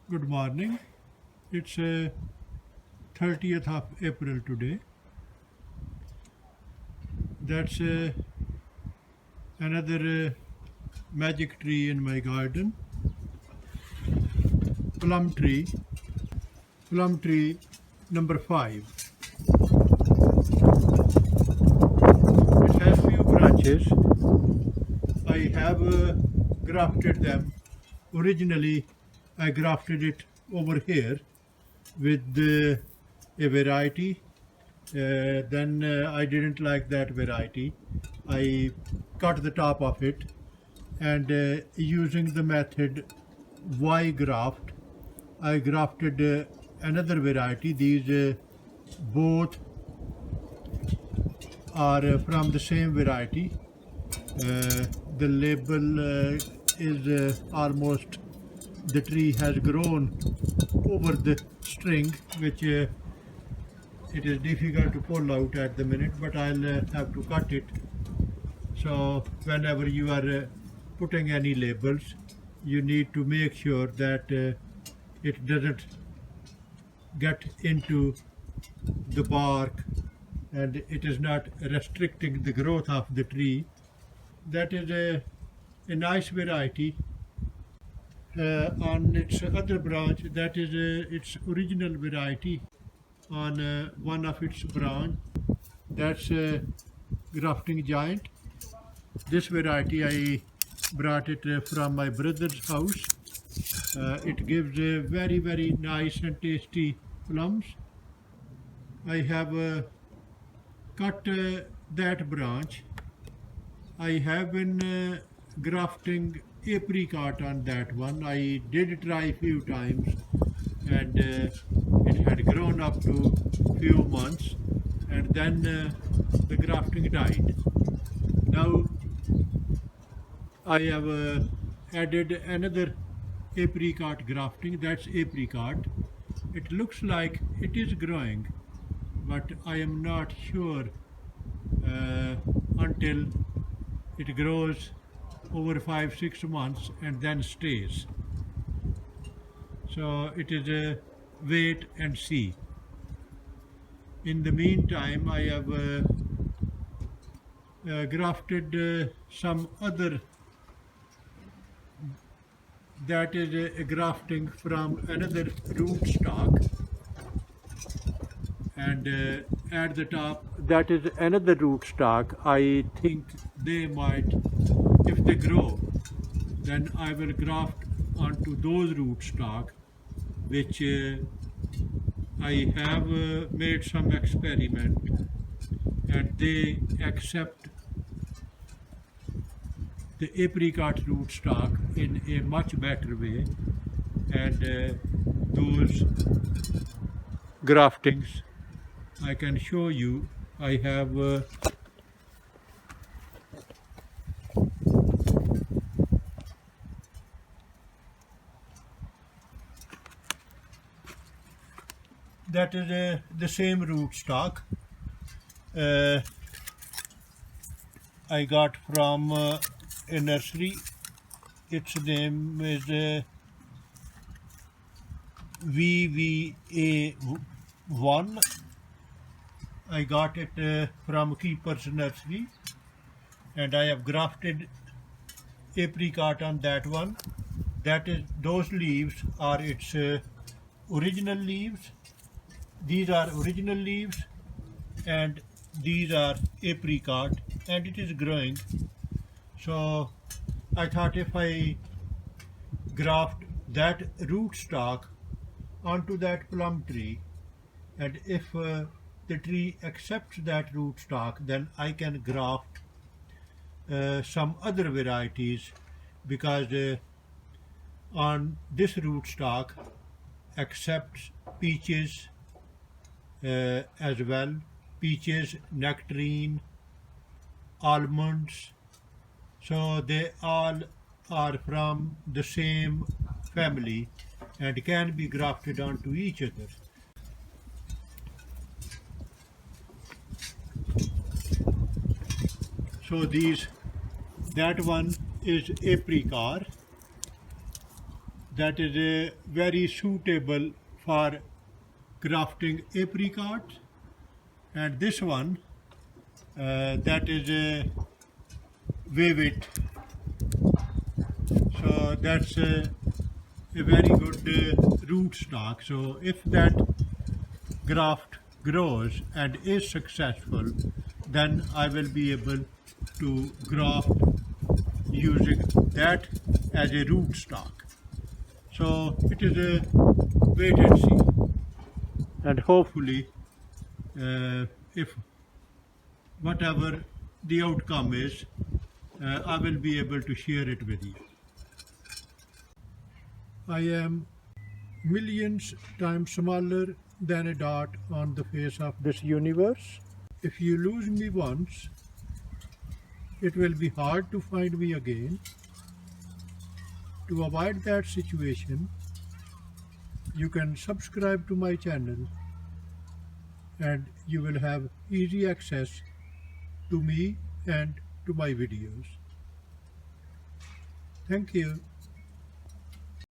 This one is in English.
Good morning. It's 30th of April today. That's another magic tree in my garden. Plum tree. Plum tree number 5. It has few branches. I have grafted them. Originally, I grafted it over here with a variety. Then I didn't like that variety. I cut the top of it and using the method Y graft, I grafted another variety. These both are from the same variety. The label is almost, the tree has grown over the string, which it is difficult to pull out at the minute, but I'll have to cut it. So whenever you are putting any labels, you need to make sure that it doesn't get into the bark and it is not restricting the growth of the tree. That is a nice variety. On its other branch, that is its original variety. On one of its branch, that's grafting giant. This variety I brought it from my brother's house. It gives very nice and tasty plums. I have cut that branch. I have been grafting apricot on that one. I did try few times and it had grown up to few months and then the grafting died. Now I have added another apricot grafting. That's apricot. It looks like it is growing, but I am not sure until it grows over 5-6 months and then stays. So it is a wait and see. In the meantime, I have grafted some other, that is a grafting from another rootstock, and at the top that is another rootstock. I think they might, if they grow, then I will graft onto those rootstock, which I have made some experiment and they accept the apricot rootstock in a much better way, and those graftings I can show you. I have that is the same rootstock I got from a nursery. Its name is VVA1. I got it from Keeper's Nursery, and I have grafted apricot on that one. That is, those leaves are its original leaves. These are original leaves, and these are apricot, and it is growing. So I thought if I graft that rootstock onto that plum tree, and if the tree accepts that rootstock, then I can graft some other varieties, because on this rootstock accepts peaches as well, peaches, nectarine, almonds. So they all are from the same family and can be grafted onto each other. So that one is apricot, that is very suitable for grafting apricots, and this one that is Vivid. So that's a very good root stock. So if that graft grows and is successful, then I will be able to graft using that as a root stock. So it is a wait and see, and hopefully if whatever the outcome is, I will be able to share it with you. I am millions times smaller than a dot on the face of this universe. If you lose me once, it will be hard to find me again. To avoid that situation, you can subscribe to my channel and you will have easy access to me and to my videos. Thank you.